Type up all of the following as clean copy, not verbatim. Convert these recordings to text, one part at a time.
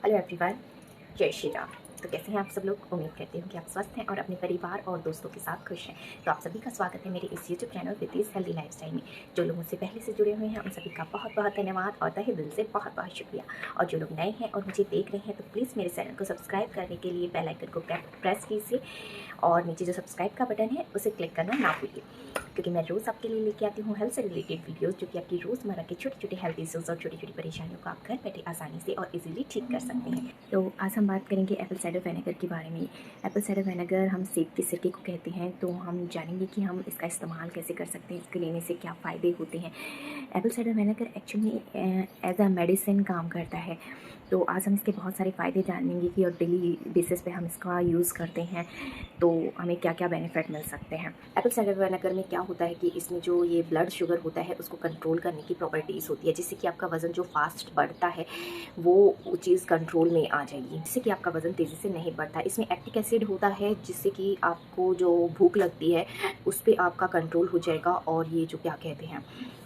Hello everyone, जय श्री राम। तो कैसे हैं आप सब लोग? उम्मीद करती हूँ कि आप स्वस्थ हैं और अपने परिवार और दोस्तों के साथ खुश हैं। तो आप सभी का स्वागत है मेरे इस यूट्यूब चैनल वितीज़ हेल्दी लाइफस्टाइल में। जो लोग मुझसे पहले से जुड़े हुए हैं उन सभी का बहुत बहुत धन्यवाद और तहे दिल से बहुत बहुत शुक्रिया। और जो लोग नए हैं और मुझे देख रहे हैं तो प्लीज़ मेरे चैनल को सब्सक्राइब करने के लिए बेल आइकन को प्रेस कीजिए और नीचे जो सब्सक्राइब का बटन है उसे क्लिक करना ना भूलिए, क्योंकि मैं रोज़ आपके लिए लेके आती हूँ हेल्थ से रिलेटेड वीडियोस जो कि आपकी रोज़मर्रा के छोटे छोटे हेल्थ इश्यूज़ और छोटी छोटी परेशानियों को आप घर बैठे आसानी से और इजीली ठीक कर सकते हैं। तो आज हम बात करेंगे एप्पल साइडर विनेगर के बारे में। एप्पल साइडर विनेगर हम सेब के सिरके को कहते हैं, तो हम जानेंगे कि हम इसका इस्तेमाल कैसे कर सकते हैं, इसके लेने से क्या फ़ायदे होते हैं। Apple cider vinegar actually as a medicine काम करता है। तो आज हम इसके बहुत सारे फ़ायदे जानेंगे कि और डेली बेसिस पे हम इसका यूज़ करते हैं तो हमें क्या क्या बेनिफिट मिल सकते हैं। एप्पल साइडर विनेगर में क्या होता है कि इसमें जो ये ब्लड शुगर होता है उसको कंट्रोल करने की प्रॉपर्टीज़ होती है, जिससे कि आपका वज़न जो फास्ट बढ़ता है वो चीज़ कंट्रोल में आ जाएगी, जिससे कि आपका वज़न तेज़ी से नहीं बढ़ता। इसमें एक्टिक एसिड होता है जिससे कि आपको जो भूख लगती है उस पर आपका कंट्रोल हो जाएगा और ये जो क्या कहते हैं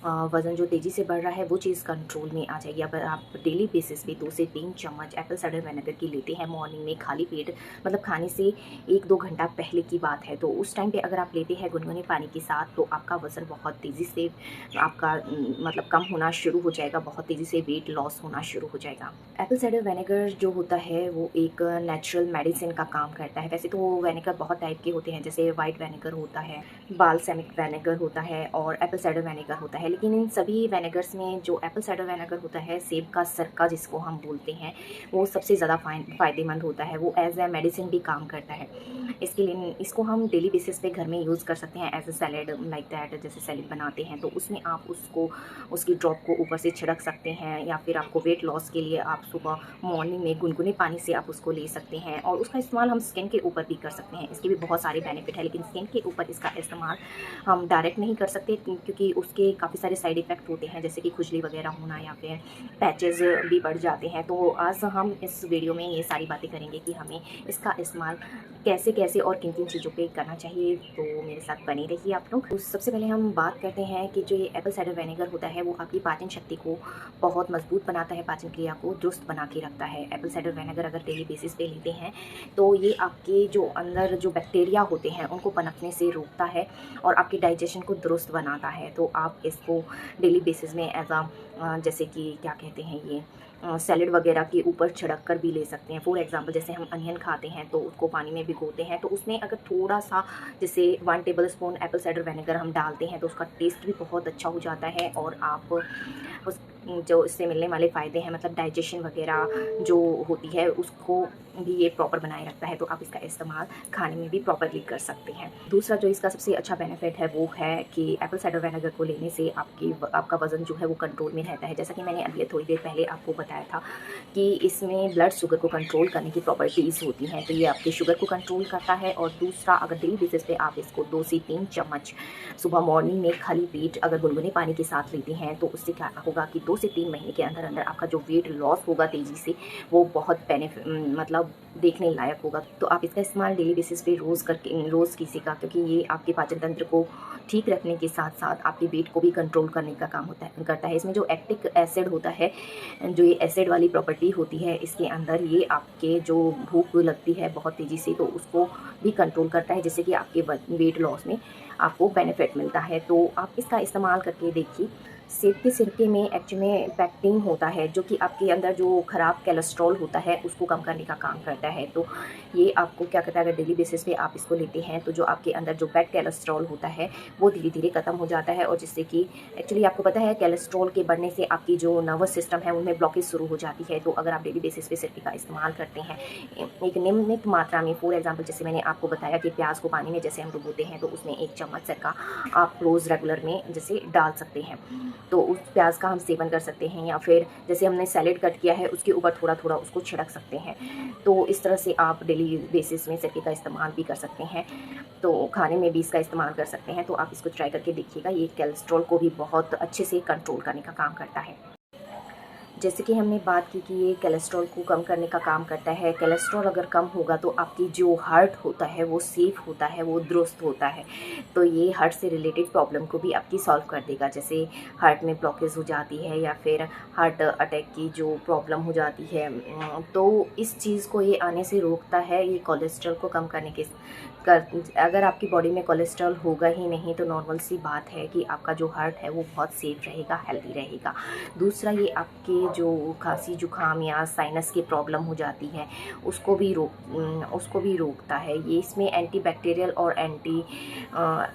वज़न जो तेज़ी से बढ़ रहा है वो चीज़ कंट्रोल में आ जाएगी। अगर आप डेली बेसिस पे 2 से 3 चम्मच एप्पल साइडर विनेगर की लेते हैं मॉर्निंग में खाली पेट, मतलब खाने से 1-2 घंटा पहले की बात है, तो उस टाइम पे अगर आप लेते हैं गुनगुने पानी के साथ तो आपका वज़न बहुत तेज़ी से आपका मतलब कम होना शुरू हो जाएगा, बहुत तेज़ी से वेट लॉस होना शुरू हो जाएगा। एप्पल साइडर विनेगर जो होता है वो एक नेचुरल मेडिसिन का काम करता है। वैसे तो विनेगर बहुत टाइप के होते हैं, जैसे वाइट विनेगर होता है, बाल्समिक विनेगर होता है और एप्पल साइडर विनेगर होता है। लेकिन इन सभी विनेगर्स में जो एप्पल साइडर विनेगर होता है, सेब का सिरका जिसको हम बोलते हैं, वो सबसे ज़्यादा फ़ायदेमंद होता है। वो एज ए मेडिसिन भी काम करता है। इसके लिए इसको हम डेली बेसिस पे घर में यूज़ कर सकते हैं as a salad like that. जैसे सैलेड बनाते हैं तो उसमें आप उसको उसकी ड्रॉप को ऊपर से छिड़क सकते हैं, या फिर आपको वेट लॉस के लिए आप सुबह मॉर्निंग में गुनगुने पानी से आप उसको ले सकते हैं। और उसका इस्तेमाल हम स्किन के ऊपर भी कर सकते हैं। इसके भी बहुत सारे बेनिफिट है, लेकिन स्किन के ऊपर इसका इस्तेमाल हम डायरेक्ट नहीं कर सकते क्योंकि उसके काफ़ी सारे साइड इफ़ेक्ट होते हैं, जैसे कि खुजली वगैरह होना या फिर पैचेस भी बढ़ जाते हैं। तो आज हम इस वीडियो में ये सारी बातें करेंगे कि हमें इसका इस्तेमाल कैसे कैसे और किन किन चीज़ों पे करना चाहिए। तो मेरे साथ बने रहिए आप लोग। तो सबसे पहले हम बात करते हैं कि जो ये एप्पल साइडर विनेगर होता है वो आपकी पाचन शक्ति को बहुत मजबूत बनाता है, पाचन क्रिया को दुरुस्त बना के रखता है। एप्पल साइडर विनेगर अगर डेली बेसिस पे लेते हैं तो ये आपके जो अंदर जो बैक्टीरिया होते हैं उनको पनपने से रोकता है और आपके डाइजेशन को दुरुस्त बनाता है। तो आप इसको डेली बेसिस में एज अ जैसे कि क्या कहते हैं ये सैलेड वगैरह के ऊपर छिड़क कर भी ले सकते हैं। फॉर एग्जांपल जैसे हम अनियन खाते हैं तो उसको पानी में भिगोते हैं, तो उसमें अगर थोड़ा सा जैसे 1 table spoon Apple cider vinegar हम डालते हैं तो उसका टेस्ट भी बहुत अच्छा हो जाता है और आप उस जो इससे मिलने वाले फ़ायदे हैं, मतलब डाइजेशन वगैरह जो होती है उसको भी ये प्रॉपर बनाए रखता है। तो आप इसका इस्तेमाल खाने में भी प्रॉपरली कर सकते हैं। दूसरा जो इसका सबसे अच्छा बेनिफिट है वो है कि एप्पल साइडर विनेगर को लेने से आपका वज़न जो है वो कंट्रोल में रहता है। जैसा कि मैंने अभी थोड़ी देर पहले आपको बताया था कि इसमें ब्लड शुगर को कंट्रोल करने की प्रॉपर्टीज़ होती हैं, तो ये आपके शुगर को कंट्रोल करता है। और दूसरा, अगर डेली बेसिस पे आप इसको 2 से 3 चम्मच सुबह मॉर्निंग में खाली पेट अगर गुनगुने पानी के साथ लेते हैं तो उससे क्या होगा कि 2 से 3 महीने के अंदर अंदर आपका जो वेट लॉस होगा तेज़ी से, वो बहुत मतलब देखने लायक होगा। तो आप इसका इस्तेमाल डेली बेसिस पे रोज़ कीजिएगा, क्योंकि ये आपके पाचन तंत्र को ठीक रखने के साथ साथ आपके वेट को भी कंट्रोल करने का काम करता है। इसमें जो एक्टिक एसिड होता है, जो ये एसिड वाली प्रॉपर्टी होती है इसके अंदर, ये आपके जो भूख लगती है बहुत तेज़ी से तो उसको भी कंट्रोल करता है, जिससे कि आपके वेट लॉस में आपको बेनिफिट मिलता है। तो आप इसका इस्तेमाल करके देखिए। सेब के सिरके में एक्चुअली में पैक्टिन होता है जो कि आपके अंदर जो ख़राब कोलेस्ट्रॉल होता है उसको कम करने का काम करता है। तो ये आपको क्या करता है, अगर डेली बेसिस पे आप इसको लेते हैं तो जो आपके अंदर जो बैड कोलेस्ट्रॉल होता है वो धीरे धीरे ख़त्म हो जाता है, और जिससे कि एक्चुअली आपको पता है कोलेस्ट्रॉल के बढ़ने से आपकी जो नर्वस सिस्टम है उनमें ब्लॉकेज शुरू हो जाती है। तो अगर आप डेली बेसिस पे सिरके का इस्तेमाल करते हैं एक नियमित मात्रा में, फॉर एग्जाम्पल जैसे मैंने आपको बताया कि प्याज को पानी में जैसे हम डुबोते हैं तो उसमें 1 चम्मच सिरका आप रोज़ रेगुलर में जैसे डाल सकते हैं, तो उस प्याज का हम सेवन कर सकते हैं। या फिर जैसे हमने सैलेड कट किया है उसके ऊपर थोड़ा थोड़ा उसको छिड़क सकते हैं। तो इस तरह से आप डेली बेसिस में सिरके का इस्तेमाल भी कर सकते हैं, तो खाने में भी इसका इस्तेमाल कर सकते हैं। तो आप इसको ट्राई करके देखिएगा, ये कोलेस्ट्रॉल को भी बहुत अच्छे से कंट्रोल करने का काम करता है। जैसे कि हमने बात की कि ये कोलेस्ट्रॉल को कम करने का काम करता है। कोलेस्ट्रॉल अगर कम होगा तो आपकी जो हार्ट होता है वो सेफ होता है, वो दुरुस्त होता है। तो ये हार्ट से रिलेटेड प्रॉब्लम को भी आपकी सॉल्व कर देगा। जैसे हार्ट में ब्लॉकेज हो जाती है या फिर हार्ट अटैक की जो प्रॉब्लम हो जाती है, तो इस चीज़ को ये आने से रोकता है, ये कोलेस्ट्रॉल को कम करने के अगर आपकी बॉडी में कोलेस्ट्रॉल होगा ही नहीं तो नॉर्मल सी बात है कि आपका जो हार्ट है वो बहुत सेफ रहेगा, हेल्दी रहेगा। दूसरा, ये आपके जो खांसी जुकाम या साइनस की प्रॉब्लम हो जाती है उसको भी रोकता है। ये इसमें एंटीबैक्टीरियल और एंटी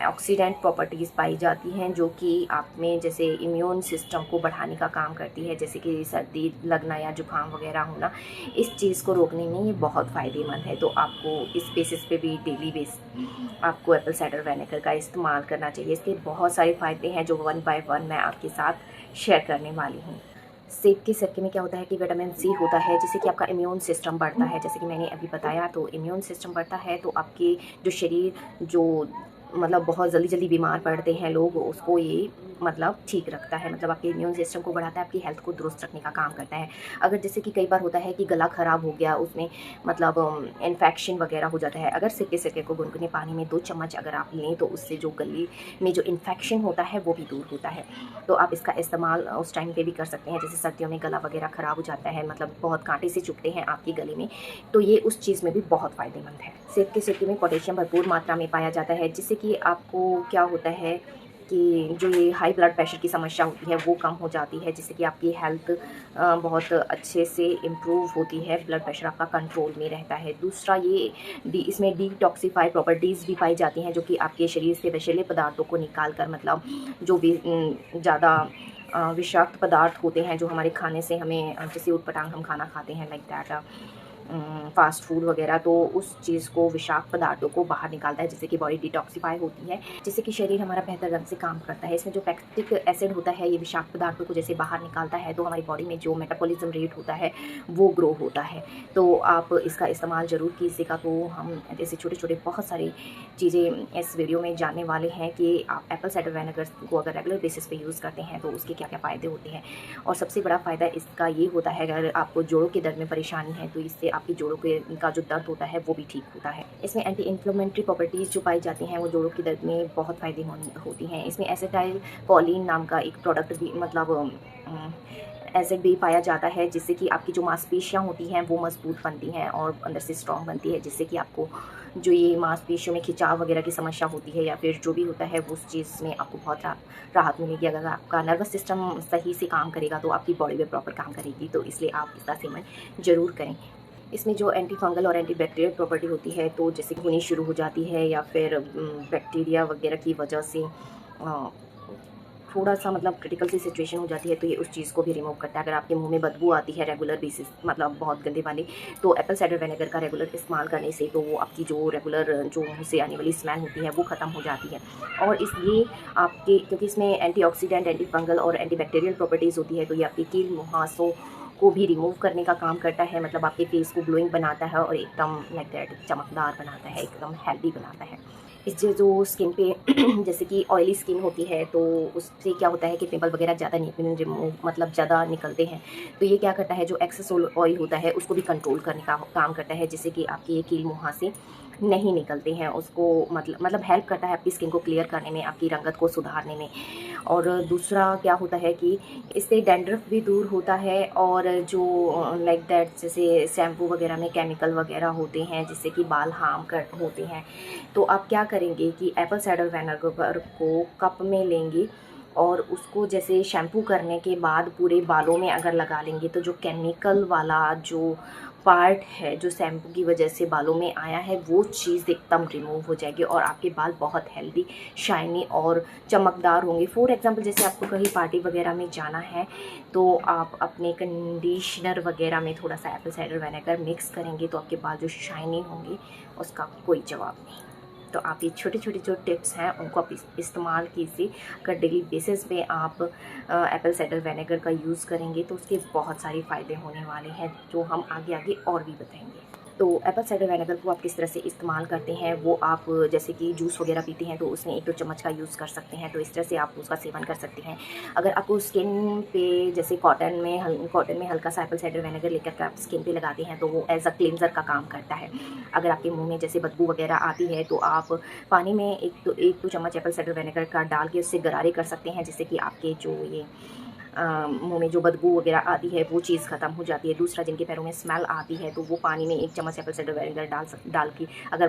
ऑक्सीडेंट प्रॉपर्टीज़ पाई जाती हैं जो कि आप में जैसे इम्यून सिस्टम को बढ़ाने का काम करती है। जैसे कि सर्दी लगना या जुकाम वगैरह होना, इस चीज़ को रोकने में ये बहुत फ़ायदेमंद है। तो आपको इस बेसिस पे भी डेली आपको एप्पल साइडर विनेगर का इस्तेमाल करना चाहिए। इसके बहुत सारे फ़ायदे हैं जो 1 बाय 1 मैं आपके साथ शेयर करने वाली हूँ। सेब के सिरके में क्या होता है कि विटामिन सी होता है जिससे कि आपका इम्यून सिस्टम बढ़ता है। जैसे कि मैंने अभी बताया, तो इम्यून सिस्टम बढ़ता है तो आपके जो शरीर जो मतलब बहुत जल्दी बीमार पड़ते हैं लोग, उसको ये मतलब ठीक रखता है। मतलब आपके इम्यून सिस्टम को बढ़ाता है, आपकी हेल्थ को दुरुस्त रखने का काम करता है। अगर जैसे कि कई बार होता है कि गला ख़राब हो गया, उसमें मतलब इन्फेक्शन वगैरह हो जाता है, अगर सिरके को गुनगुने पानी में 2 चम्मच अगर आप लें तो उससे जो गले में जो इन्फेक्शन होता है वो भी दूर होता है। तो आप इसका इस्तेमाल उस टाइम पे भी कर सकते हैं जैसे सर्दियों में गला वगैरह ख़राब हो जाता है, मतलब बहुत कांटे से चुभते हैं आपके गले में, तो ये उस चीज़ में भी बहुत फ़ायदेमंद है। सेब के सिरके में पोटेशियम भरपूर मात्रा में पाया जाता है जिससे कि आपको क्या होता है कि जो ये हाई ब्लड प्रेशर की समस्या होती है वो कम हो जाती है, जिससे कि आपकी हेल्थ बहुत अच्छे से इम्प्रूव होती है, ब्लड प्रेशर आपका कंट्रोल में रहता है। दूसरा, ये इसमें डिटॉक्सिफाई प्रॉपर्टीज़ भी पाई जाती हैं जो कि आपके शरीर से विषैले पदार्थों को निकाल कर, मतलब जो भी ज़्यादा विषाक्त पदार्थ होते हैं जो हमारे खाने से हमें, जैसे ऊटपटांग हम खाना खाते हैं लाइक दैट, फास्ट फूड वगैरह, तो उस चीज़ को, विषाक्त पदार्थों को बाहर निकालता है जिससे कि बॉडी डिटॉक्सिफाई होती है, जिससे कि शरीर हमारा बेहतर ढंग से काम करता है। इसमें जो पैक्टिक एसिड होता है ये विषाक्त पदार्थों को जैसे बाहर निकालता है, तो हमारी बॉडी में जो मेटाबॉलिज्म रेट होता है वो ग्रो होता है। तो आप इसका इस्तेमाल ज़रूर कीजिएगा। तो हम ऐसे छोटे छोटे बहुत सारी चीज़ें इस वीडियो में जानने वाले हैं कि आप एप्पल साइडर विनेगर को अगर रेगुलर बेसिस पे यूज़ करते हैं तो उसके क्या क्या फ़ायदे होते हैं। और सबसे बड़ा फ़ायदा इसका ये होता है, अगर आपको जोड़ों के दर्द में परेशानी है तो इससे आपकी जोड़ों का जो दर्द होता है वो भी ठीक होता है। इसमें एंटी इन्फ्लेमेटरी प्रॉपर्टीज़ जो पाई जाती हैं वो जोड़ों के दर्द में बहुत फ़ायदे होती हैं। इसमें एसिटाइल कोलिन नाम का एक प्रोडक्ट भी, मतलब एसिड भी पाया जाता है जिससे कि आपकी जो मांसपेशियाँ होती हैं वो मजबूत बनती हैं और अंदर से स्ट्रॉन्ग बनती है, जिससे कि आपको जो ये मांसपेशियों में खिंचाव वगैरह की समस्या होती है या फिर जो भी होता है वो उस चीज़ में आपको बहुत राहत मिलेगी। अगर आपका नर्वस सिस्टम सही से काम करेगा तो आपकी बॉडी में प्रॉपर काम करेगी, तो इसलिए आप इसका सेवन ज़रूर करें। इसमें जो एंटी फंगल और एंटी बैक्टीरियल प्रॉपर्टी होती है, तो जैसे होनी शुरू हो जाती है या फिर बैक्टीरिया वगैरह की वजह से थोड़ा सा मतलब क्रिटिकल सी सिचुएशन हो जाती है, तो ये उस चीज़ को भी रिमूव करता है। अगर आपके मुंह में बदबू आती है रेगुलर बेसिस, मतलब बहुत गंदे वाली, तो एप्पल साइडर विनेगर का रेगुलर इस्तेमाल करने से तो वो आपकी जो रेगुलर जो मुँह से आने वाली स्मेल होती है वो ख़त्म हो जाती है। और इसलिए आपके, क्योंकि इसमें एंटीऑक्सीडेंट, एंटी फंगल और एंटी बैक्टीरियल प्रॉपर्टीज़ होती है, तो ये आपके कील मुहासों को भी रिमूव करने का काम करता है। मतलब आपके फेस को ग्लोइंग बनाता है और एकदम लाइक दैट चमकदार बनाता है, एकदम हेल्दी बनाता है। इससे जो स्किन पे जैसे कि ऑयली स्किन होती है तो उससे क्या होता है कि पिंपल वगैरह ज़्यादा रिमूव, मतलब ज़्यादा निकलते हैं, तो ये क्या करता है, जो एक्सेस ऑयल होता है उसको भी कंट्रोल करने का काम करता है, जिससे कि आपके ये कील मुहासे नहीं निकलते हैं, उसको मतलब हेल्प करता है आपकी स्किन को क्लियर करने में, आपकी रंगत को सुधारने में। और दूसरा क्या होता है कि इससे डैंड्रफ भी दूर होता है, और जो लाइक दैट जैसे शैम्पू वगैरह में केमिकल वगैरह होते हैं जिससे कि बाल हार्म कर होते हैं, तो आप क्या करेंगे कि एप्पल साइडर विनेगर को कप में लेंगे और उसको जैसे शैम्पू करने के बाद पूरे बालों में अगर लगा लेंगे, तो जो केमिकल वाला जो पार्ट है जो शैम्पू की वजह से बालों में आया है वो चीज़ एकदम रिमूव हो जाएगी और आपके बाल बहुत हेल्दी, शाइनी और चमकदार होंगे। फॉर एग्जांपल, जैसे आपको कहीं पार्टी वगैरह में जाना है तो आप अपने कंडीशनर वगैरह में थोड़ा सा एप्पल साइडर विनेगर मिक्स करेंगे तो आपके बाल जो शाइनी होंगे उसका कोई जवाब नहीं। तो आप ये छोटे छोटे जो टिप्स हैं उनको आप इस्तेमाल कीजिए। अगर डेली बेसिस पे आप एप्पल साइडर विनेगर का यूज़ करेंगे तो उसके बहुत सारे फ़ायदे होने वाले हैं जो हम आगे आगे और भी बताएंगे। तो एप्पल साइडर विनेगर को आप किस तरह से इस्तेमाल करते हैं वो आप जैसे कि जूस वगैरह पीते हैं तो उसमें 1-2 चम्मच का यूज़ कर सकते हैं, तो इस तरह से आप उसका सेवन कर सकते हैं। अगर आपको स्किन पे जैसे कॉटन में हल्का सा एप्पल साइडर विनेगर लेकर के आप स्किन पे लगाते हैं तो वो एज़ अ क्लींजर का काम करता है। अगर आपके मुँह में जैसे बदबू वगैरह आती है तो आप पानी में 1-2 चम्मच एप्पल साइडर विनेगर का डाल के उससे गरारे कर सकते हैं, जिससे कि आपके जो ये मुँह में जो बदबू वगैरह आती है वो चीज़ ख़त्म हो जाती है। दूसरा, जिनके पैरों में स्मेल आती है तो वो पानी में 1 चम्मच एप्पल साइडर विनेगर डाल के अगर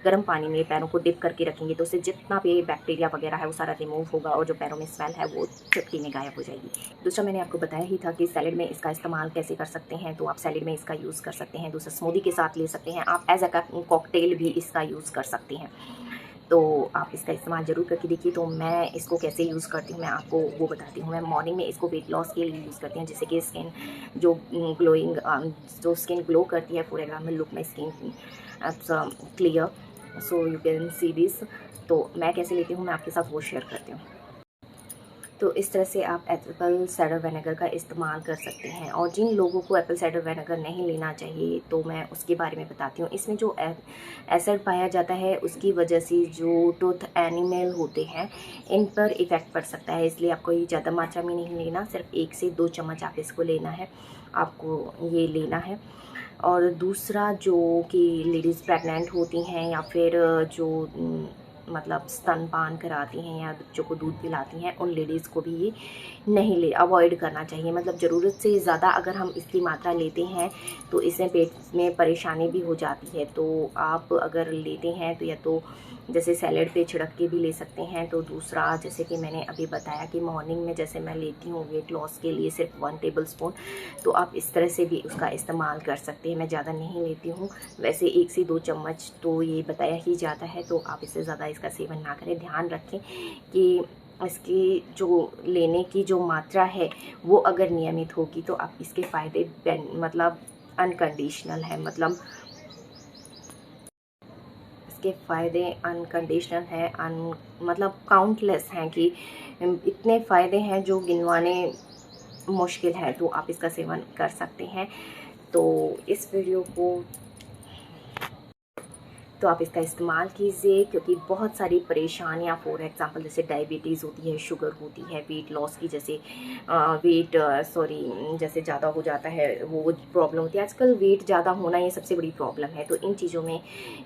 गर्म पानी में पैरों को डिप करके रखेंगे तो उससे जितना भी बैक्टीरिया वगैरह है वो सारा रिमूव होगा और जो पैरों में स्मेल है वो चुटकी में गायब हो जाएगी। दूसरा, मैंने आपको बताया ही था कि सैलेड में इसका इस्तेमाल कैसे कर सकते हैं, तो आप सैलेड में इसका यूज़ कर सकते हैं। दूसरा, स्मूदी के साथ ले सकते हैं, आप एज़ अ कॉकटेल भी इसका यूज़ कर सकते हैं। तो आप इसका इस्तेमाल ज़रूर करके देखिए। तो मैं इसको कैसे यूज़ करती हूँ मैं आपको वो बताती हूँ। मैं मॉर्निंग में इसको वेट लॉस के लिए यूज़ करती हूँ, जिससे कि स्किन जो ग्लोइंग जो स्किन ग्लो करती है, for example look my skin clear, so you can see this. तो मैं कैसे लेती हूँ मैं आपके साथ वो शेयर करती हूँ। तो इस तरह से आप एप्पल साइडर विनेगर का इस्तेमाल कर सकते हैं। और जिन लोगों को एप्पल साइडर विनेगर नहीं लेना चाहिए तो मैं उसके बारे में बताती हूँ। इसमें जो एसिड पाया जाता है उसकी वजह से जो टूथ एनिमल होते हैं इन पर इफ़ेक्ट पड़ सकता है, इसलिए आपको ये ज़्यादा मात्रा में नहीं लेना, सिर्फ 1 से 2 चम्मच आप इसको लेना है, आपको ये लेना है। और दूसरा, जो कि लेडीज़ प्रेग्नेंट होती हैं या फिर जो मतलब स्तनपान कराती हैं या बच्चों को दूध पिलाती हैं, उन लेडीज़ को भी ये नहीं अवॉइड करना चाहिए। मतलब ज़रूरत से ज़्यादा अगर हम इसकी मात्रा लेते हैं तो इससे पेट में परेशानी भी हो जाती है। तो आप अगर लेते हैं तो या तो जैसे सैलेड पे छिड़क के भी ले सकते हैं। तो दूसरा, जैसे कि मैंने अभी बताया कि मॉर्निंग में जैसे मैं लेती हूँ वेट लॉस के लिए सिर्फ 1 टेबलस्पून, तो आप इस तरह से भी उसका इस्तेमाल कर सकते हैं। मैं ज़्यादा नहीं लेती हूँ, वैसे 1 से 2 चम्मच तो ये बताया ही जाता है, तो आप इससे ज़्यादा इसका सेवन ना करें। ध्यान रखें कि इसकी जो लेने की जो मात्रा है वो अगर नियमित होगी तो आप इसके फ़ायदे मतलब अनकंडीशनल है, मतलब इसके फ़ायदे अनकंडीशनल है, मतलब काउंटलेस हैं कि इतने फ़ायदे हैं जो गिनवाने मुश्किल है। तो आप इसका सेवन कर सकते हैं। तो इस वीडियो को तो आप इसका इस्तेमाल कीजिए, क्योंकि बहुत सारी परेशानियाँ, फॉर एग्ज़ाम्पल जैसे डायबिटीज़ होती है, शुगर होती है, वेट लॉस की जैसे जैसे ज़्यादा हो जाता है वो प्रॉब्लम होती है। आजकल वेट ज़्यादा होना ये सबसे बड़ी प्रॉब्लम है। तो इन चीज़ों में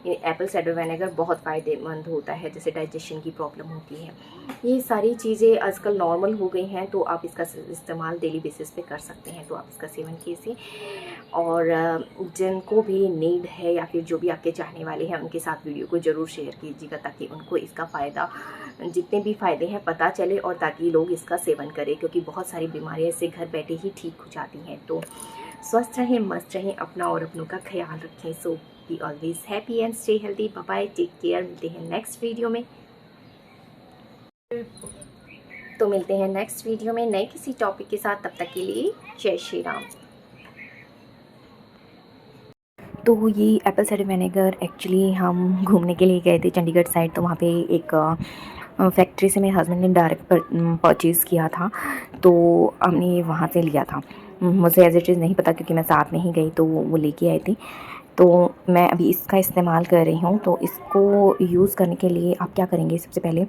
एप्पल साइडर विनेगर बहुत फ़ायदेमंद होता है। जैसे डाइजेशन की प्रॉब्लम होती है, ये सारी चीज़ें आजकल नॉर्मल हो गई हैं, तो आप इसका इस्तेमाल डेली बेसिस पे कर सकते हैं। तो आप इसका सेवन कीजिए। और जिनको भी नीड है या फिर जो भी आपके चाहने वाले हैं उनके साथ वीडियो को ज़रूर शेयर कीजिएगा, ताकि उनको इसका फ़ायदा, जितने भी फ़ायदे हैं पता चले और ताकि लोग इसका सेवन करें, क्योंकि बहुत सारी बीमारियां इससे घर बैठे ही ठीक हो जाती हैं। तो स्वस्थ रहें, मस्त रहें, अपना और अपनों का ख्याल रखें। So be always happy and stay healthy. Bye bye, take care. मिलते हैं नेक्स्ट वीडियो में। तो मिलते हैं नेक्स्ट वीडियो में नए किसी टॉपिक के साथ। तब तक के लिए जय श्री राम। तो ये एप्पल साइडर विनेगर एक्चुअली हम घूमने के लिए गए थे चंडीगढ़ साइड, तो वहाँ पे एक फैक्ट्री से मेरे हस्बैंड ने डायरेक्ट परचेज़ किया था, तो हमने वहाँ से लिया था। मुझे एज इट इज़ नहीं पता, क्योंकि मैं साथ में ही गई, तो वो लेके आए थे। तो मैं अभी इसका इस्तेमाल कर रही हूँ। तो इसको यूज़ करने के लिए आप क्या करेंगे, सबसे पहले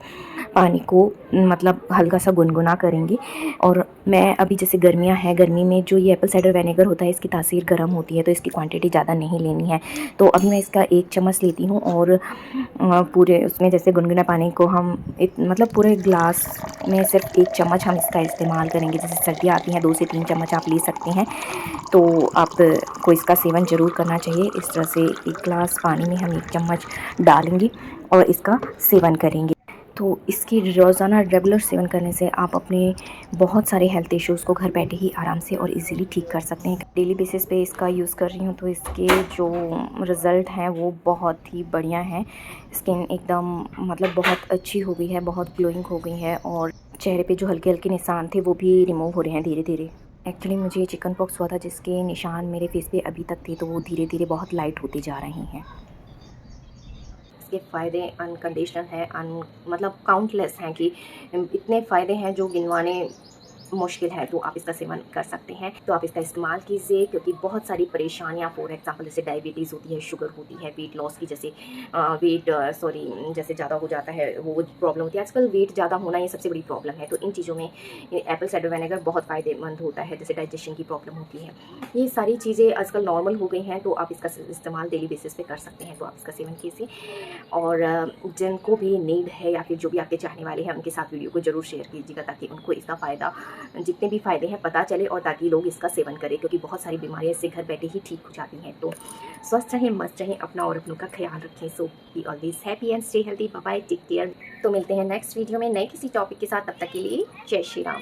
पानी को मतलब हल्का सा गुनगुना करेंगे। और मैं अभी जैसे गर्मियाँ हैं, गर्मी में जो ये एप्पल साइडर विनेगर होता है इसकी तासीर गर्म होती है, तो इसकी क्वांटिटी ज़्यादा नहीं लेनी है। तो अभी मैं इसका 1 चम्मच लेती हूँ और पूरे उसमें जैसे गुनगुना पानी को हम मतलब पूरे ग्लास में सिर्फ 1 चम्मच हम इसका इस्तेमाल करेंगे। जैसे सर्दियाँ आती हैं 2 से 3 चम्मच आप ले सकते हैं। तो आपको इसका सेवन ज़रूर करना चाहिए। इस तरह से 1 गिलास पानी में हम 1 चम्मच डालेंगे और इसका सेवन करेंगे। तो इसकी रोज़ाना रेगुलर सेवन करने से आप अपने बहुत सारे हेल्थ इश्यूज़ को घर बैठे ही आराम से और इजीली ठीक कर सकते हैं। डेली बेसिस पे इसका यूज़ कर रही हूँ, तो इसके जो रिज़ल्ट हैं वो बहुत ही बढ़िया हैं। स्किन एकदम मतलब बहुत अच्छी हो गई है, बहुत ग्लोइंग हो गई है, और चेहरे पे जो हल्के हल्के निशान थे वो भी रिमूव हो रहे हैं धीरे धीरे। एक्चुअली मुझे चिकन पॉक्स हुआ था, जिसके निशान मेरे फेस पे अभी तक थे, तो वो धीरे धीरे बहुत लाइट होते जा रहे हैं। इसके फ़ायदे अनकंडीशनल है, मतलब काउंटलेस हैं कि इतने फ़ायदे हैं जो गिनवाने मुश्किल है तो आप इसका सेवन कर सकते हैं, तो आप इसका इस्तेमाल कीजिए, क्योंकि बहुत सारी परेशानियाँ, फॉर एग्जांपल जैसे डायबिटीज़ होती है, शुगर होती है, वेट लॉस की जैसे जैसे ज़्यादा हो जाता है वो प्रॉब्लम होती है। आजकल वेट ज़्यादा होना ये सबसे बड़ी प्रॉब्लम है, तो इन चीज़ों में एप्पल साइडर विनेगर बहुत फ़ायदेमंद होता है। जैसे डाइजेशन की प्रॉब्लम होती है, ये सारी चीज़ें आजकल नॉर्मल हो गई हैं, तो आप इसका इस्तेमाल डेली बेसिस पे कर सकते हैं, तो आप इसका सेवन कीजिए। और जिनको भी नीड है या फिर जो भी आपके चाहने वाले हैं उनके साथ वीडियो को ज़रूर शेयर कीजिएगा, ताकि उनको इसका फ़ायदा, जितने भी फ़ायदे हैं, पता चले और ताकि लोग इसका सेवन करें, क्योंकि बहुत सारी बीमारियां इससे घर बैठे ही ठीक हो जाती हैं। तो स्वस्थ रहें, मस्त रहें, अपना और अपनों का ख्याल रखें। So be always happy and stay healthy. Bye bye, take care. तो मिलते हैं नेक्स्ट वीडियो में नए किसी टॉपिक के साथ, तब तक के लिए जय श्री राम।